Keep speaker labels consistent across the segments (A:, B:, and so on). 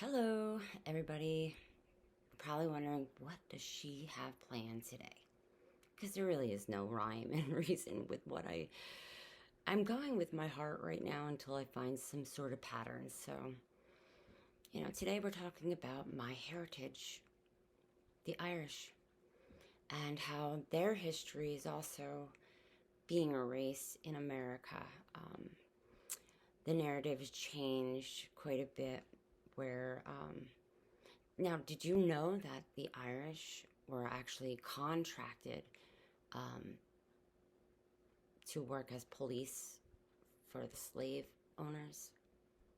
A: Hello, everybody. Probably wondering, what does she have planned today? Because there really is no rhyme and reason with what I'm going with my heart right now until I find some sort of pattern. So, today we're talking about my heritage, the Irish, and how their history is also being erased in America. The narrative has changed quite a bit where now, did you know that the Irish were actually contracted to work as police for the slave owners?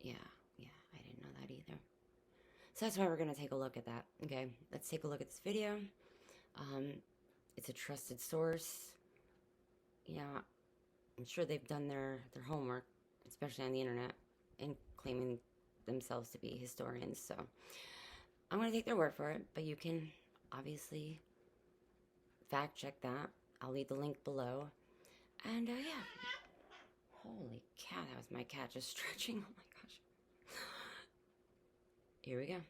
A: Yeah, I didn't know that either. So that's why we're going to take a look at that. Okay, let's take a look at this video. It's a trusted source. I'm sure they've done their homework, especially on the internet, and claiming themselves to be historians. So I'm going to take their word for it, but you can obviously fact check that. I'll leave the link below. And yeah, holy cow, that was my cat just stretching. Oh my gosh. Here we go.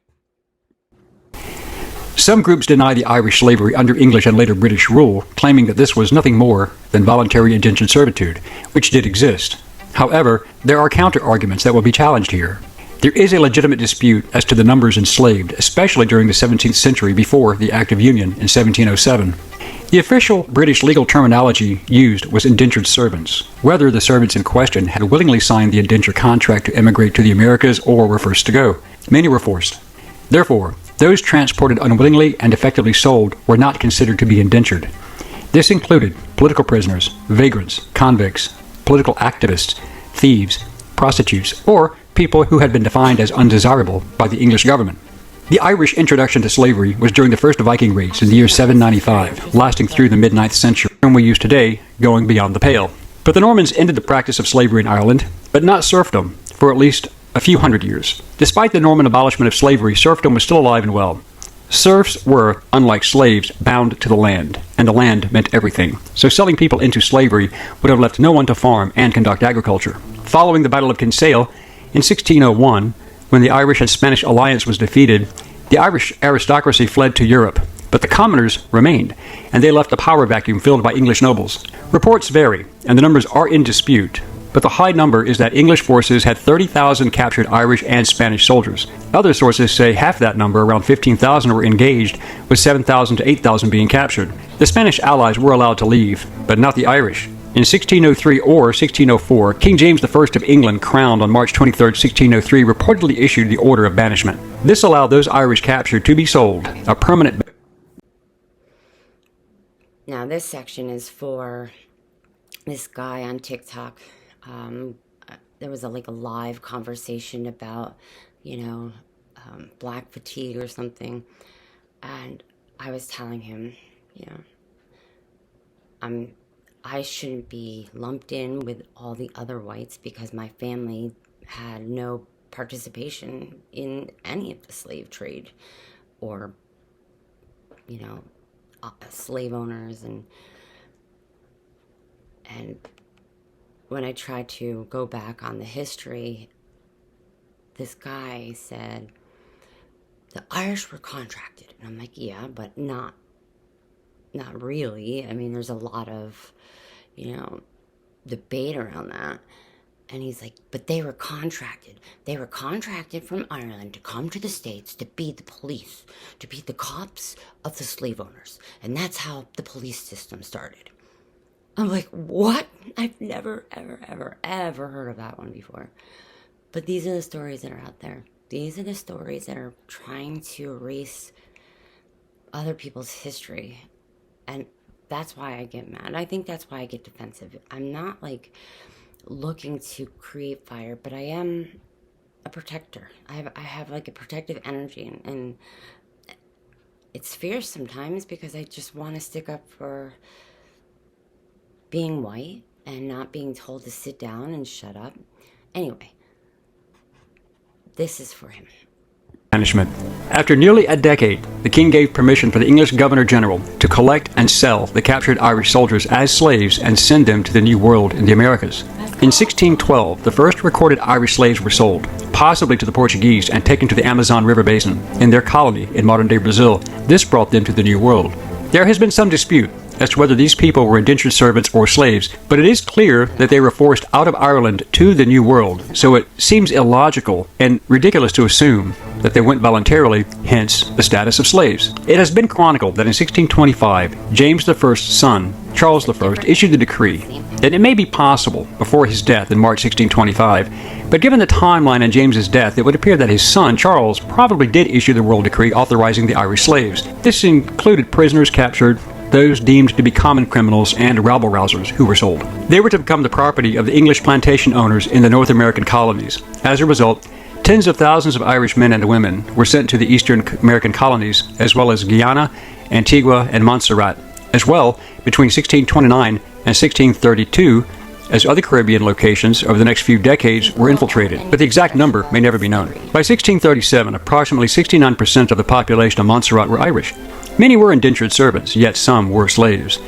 B: Some groups deny the Irish slavery under English and later British rule, claiming that this was nothing more than voluntary indentured servitude, which did exist. However, there are counter-arguments that will be challenged here. There is a legitimate dispute as to the numbers enslaved, especially during the 17th century before the Act of Union in 1707. The official British legal terminology used was indentured servants, whether the servants in question had willingly signed the indenture contract to emigrate to the Americas or were forced to go. Many were forced. Therefore, those transported unwillingly and effectively sold were not considered to be indentured. This included political prisoners, vagrants, convicts, political activists, thieves, prostitutes, or people who had been defined as undesirable by the English government. The Irish introduction to slavery was during the first Viking raids in the year 795, lasting through the mid-9th century, and we use today, going beyond the pale. But the Normans ended the practice of slavery in Ireland, but not serfdom, for at least a few hundred years. Despite the Norman abolishment of slavery, serfdom was still alive and well. Serfs were, unlike slaves, bound to the land, and the land meant everything. So selling people into slavery would have left no one to farm and conduct agriculture. Following the Battle of Kinsale, in 1601, when the Irish and Spanish alliance was defeated, the Irish aristocracy fled to Europe, but the commoners remained, and they left a power vacuum filled by English nobles. Reports vary, and the numbers are in dispute, but the high number is that English forces had 30,000 captured Irish and Spanish soldiers. Other sources say half that number, around 15,000, were engaged, with 7,000 to 8,000 being captured. The Spanish allies were allowed to leave, but not the Irish. In 1603 or 1604, King James I of England, crowned on March 23, 1603, reportedly issued the order of banishment. This allowed those Irish captured to be sold, a permanent...
A: Now this section is for this guy on TikTok. There was a live conversation about, black fatigue or something. And I was telling him, I shouldn't be lumped in with all the other whites because my family had no participation in any of the slave trade or, slave owners. And when I tried to go back on the history, this guy said, the Irish were contracted. And I'm like, yeah, but not really. I mean, there's a lot of, debate around that. And he's like, but they were contracted. They were contracted from Ireland to come to the States to be the police, to be the cops of the slave owners. And that's how the police system started. I'm like, what? I've never, ever heard of that one before. But these are the stories that are out there. These are the stories that are trying to erase other people's history. And that's why I get mad. I think that's why I get defensive. I'm not looking to create fire, but I am a protector. I have a protective energy, and it's fierce sometimes because I just want to stick up for being white and not being told to sit down and shut up. Anyway, this is for him.
B: Banishment. After nearly a decade, the king gave permission for the English Governor-General to collect and sell the captured Irish soldiers as slaves and send them to the New World in the Americas. In 1612, the first recorded Irish slaves were sold. possibly to the Portuguese, and taken to the Amazon River basin in their colony in modern-day Brazil. This brought them to the New World. There has been some dispute as to whether these people were indentured servants or slaves, but it is clear that they were forced out of Ireland to the New World, so it seems illogical and ridiculous to assume that they went voluntarily, hence the status of slaves. It has been chronicled that in 1625, James I's son, Charles I, issued the decree that it may be possible before his death in March 1625, but given the timeline in James's death, it would appear that his son, Charles, probably did issue the royal decree authorizing the Irish slaves. This included prisoners captured, those deemed to be common criminals, and rabble-rousers who were sold. They were to become the property of the English plantation owners in the North American colonies. As a result, tens of thousands of Irish men and women were sent to the Eastern American colonies, as well as Guyana, Antigua, and Montserrat. As well, between 1629 and 1632, as other Caribbean locations over the next few decades were infiltrated, but the exact number may never be known. By 1637, approximately 69% of the population of Montserrat were Irish. Many were indentured servants, yet some were slaves.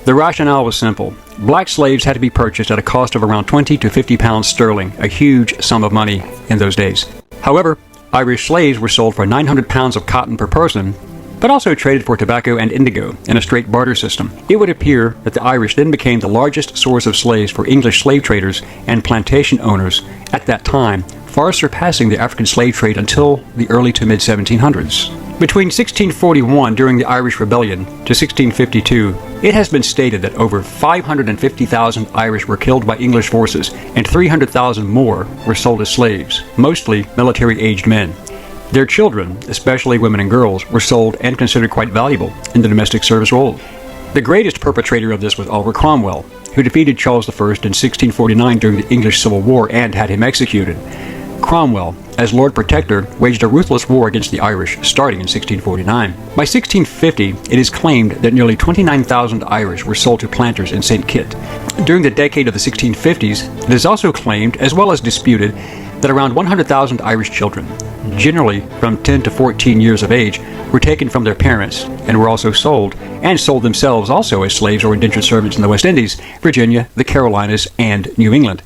B: The rationale was simple. Black slaves had to be purchased at a cost of around 20 to 50 pounds sterling, a huge sum of money in those days. However, Irish slaves were sold for 900 pounds of cotton per person, but also traded for tobacco and indigo in a straight barter system. It would appear that the Irish then became the largest source of slaves for English slave traders and plantation owners at that time, far surpassing the African slave trade until the early to mid-1700s. Between 1641, during the Irish Rebellion, to 1652, it has been stated that over 550,000 Irish were killed by English forces, and 300,000 more were sold as slaves, mostly military-aged men. Their children, especially women and girls, were sold and considered quite valuable in the domestic service role. The greatest perpetrator of this was Oliver Cromwell, who defeated Charles I in 1649 during the English Civil War and had him executed. Cromwell, as Lord Protector, waged a ruthless war against the Irish, starting in 1649. By 1650, it is claimed that nearly 29,000 Irish were sold to planters in St. Kitts. During the decade of the 1650s, it is also claimed, as well as disputed, that around 100,000 Irish children, generally from 10 to 14 years of age, were taken from their parents and were also sold, and sold themselves also as slaves or indentured servants in the West Indies, Virginia, the Carolinas, and New England.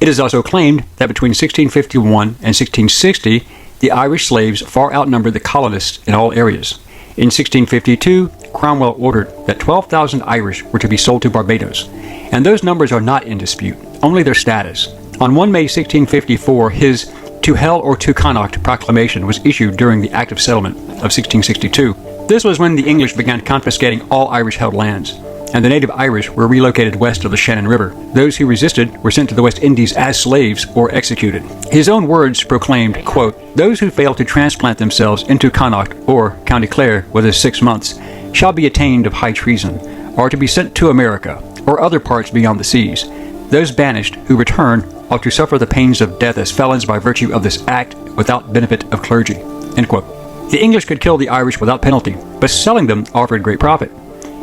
B: It is also claimed that between 1651 and 1660, the Irish slaves far outnumbered the colonists in all areas. In 1652, Cromwell ordered that 12,000 Irish were to be sold to Barbados, and those numbers are not in dispute, only their status. On 1 May 1654, his "To Hell or to Connaught" proclamation was issued during the Act of Settlement of 1662. This was when the English began confiscating all Irish-held lands, and the native Irish were relocated west of the Shannon River. Those who resisted were sent to the West Indies as slaves or executed. His own words proclaimed, quote, "Those who fail to transplant themselves into Connaught or County Clare within 6 months shall be attainted of high treason, or to be sent to America or other parts beyond the seas. Those banished who return ought to suffer the pains of death as felons by virtue of this act without benefit of clergy." End quote. The English could kill the Irish without penalty, but selling them offered great profit.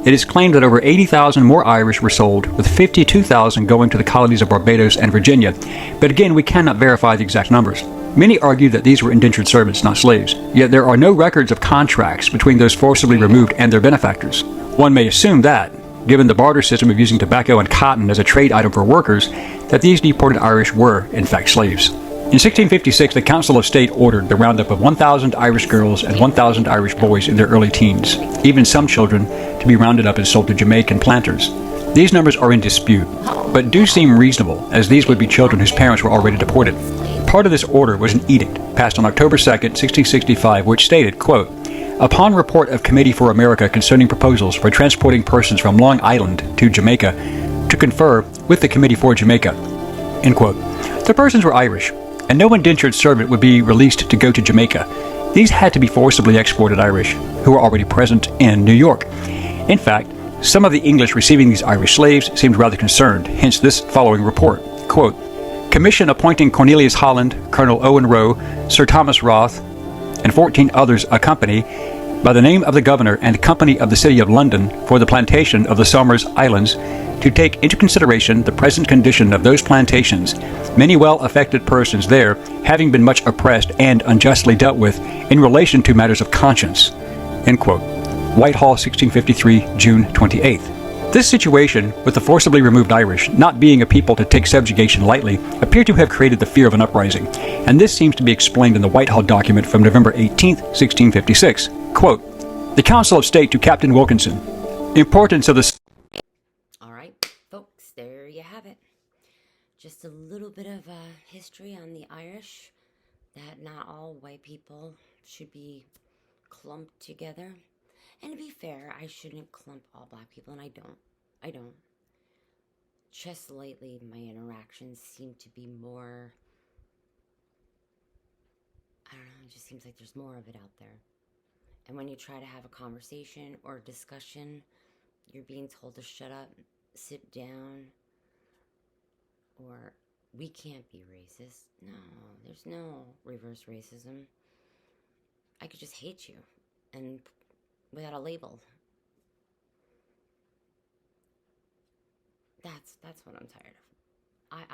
B: It is claimed that over 80,000 more Irish were sold, with 52,000 going to the colonies of Barbados and Virginia, but again, we cannot verify the exact numbers. Many argue that these were indentured servants, not slaves, yet there are no records of contracts between those forcibly removed and their benefactors. One may assume that, given the barter system of using tobacco and cotton as a trade item for workers, that these deported Irish were, in fact, slaves. In 1656, the Council of State ordered the roundup of 1,000 Irish girls and 1,000 Irish boys in their early teens, even some children, to be rounded up and sold to Jamaican planters. These numbers are in dispute, but do seem reasonable, as these would be children whose parents were already deported. Part of this order was an edict passed on October 2nd, 1665, which stated, quote, "Upon report of Committee for America concerning proposals for transporting persons from Long Island to Jamaica, to confer with the Committee for Jamaica." End quote. The persons were Irish, and no indentured servant would be released to go to Jamaica. These had to be forcibly exported Irish, who were already present in New York. In fact, some of the English receiving these Irish slaves seemed rather concerned, hence this following report. Quote, "Commission appointing Cornelius Holland, Colonel Owen Roe, Sir Thomas Roth, and 14 others accompany, by the name of the Governor and Company of the City of London, for the plantation of the Somers Islands, to take into consideration the present condition of those plantations, many well-affected persons there having been much oppressed and unjustly dealt with in relation to matters of conscience." End quote. Whitehall, 1653, June 28th. This situation, with the forcibly removed Irish not being a people to take subjugation lightly, appeared to have created the fear of an uprising, and this seems to be explained in the Whitehall document from November 18, 1656. Quote, "The Council of State to Captain Wilkinson. Importance of the..."
A: All right, folks, there you have it. Just a little bit of history on the Irish, that not all white people should be clumped together. And to be fair, I shouldn't clump all black people, and I don't. Just lately, my interactions seem to be more, I don't know, it just seems like there's more of it out there. And when you try to have a conversation or a discussion, you're being told to shut up, sit down, or we can't be racist. No, there's no reverse racism. I could just hate you, and without a label. That's what I'm tired of.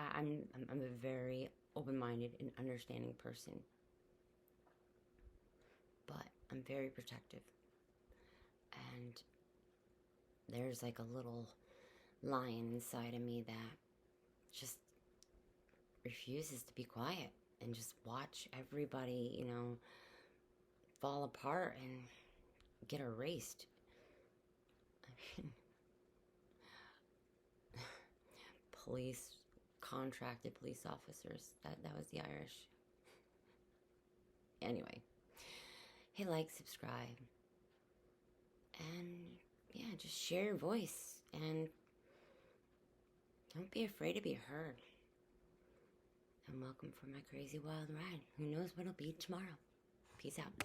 A: I'm a very open-minded and understanding person, but I'm very protective, and there's like a little lion inside of me that just refuses to be quiet and just watch everybody, fall apart and get erased. I mean, contracted police officers. That was the Irish. Anyway, hey, like, subscribe, and yeah, just share your voice, and don't be afraid to be heard. And welcome for my crazy wild ride. Who knows what'll be tomorrow? Peace out.